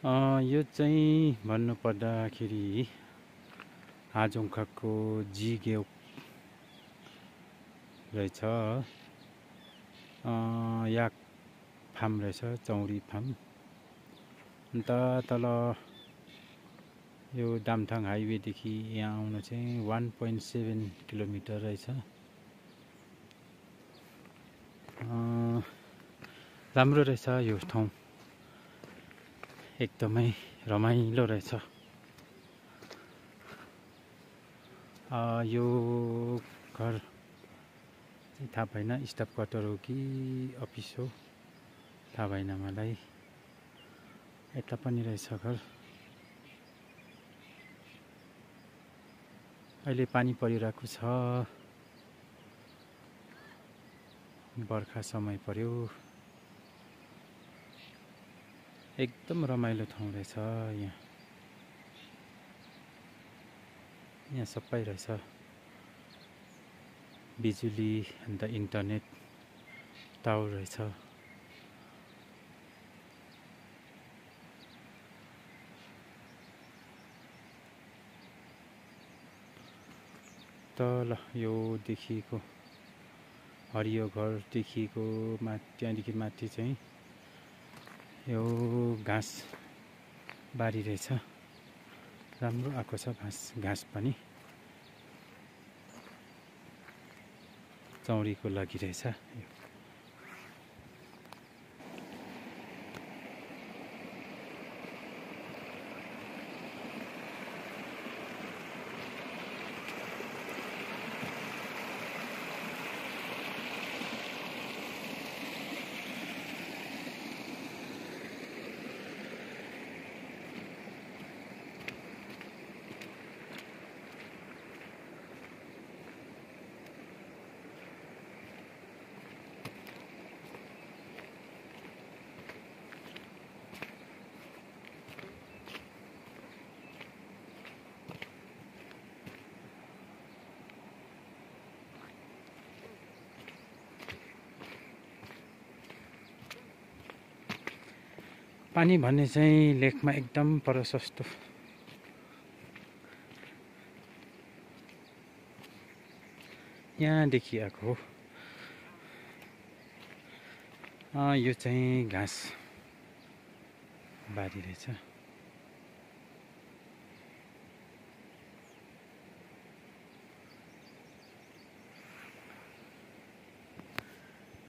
यो चाहिँ भन्नुपर्दाखेरि हाजोङखाको जिगेउ रहेछ। याक फार्म रहेछ, चौरी फार्म। अन्त तल यो दामथाङ हाइवेदेखि यहाँ आउनु चाहिँ 1.7 किलोमिटर रहेछ। राम्रो रहेछ यो ठाउँ, एकदमै रमाइलो रहेछ। यो घर चाहिँ थाहा भएन, स्टाफ क्वार्टर हो कि अफिस हो थाहा भएन मलाई। यता पनि रहेछ घर। अहिले पानी परिरहेको छ, बर्खा समय पर्यो। एकदम रमाइलो ठाउँ रहेछ यहाँ सबै रहेछ, बिजुली अन्त इन्टरनेट टावर रहेछ। तल यो देखिएको हरियो घर देखिएको त्यहाँदेखि माथि चाहिँ यो घाँस बारी रहेछ। राम्रो आएको छ घाँस पनि, चौरीको लागि रहेछ। पानी भन्ने चाहिँ लेकमा एकदम प्रशस्त। यहाँ देखिएको हो। यो चाहिँ घाँस बारी रहेछ।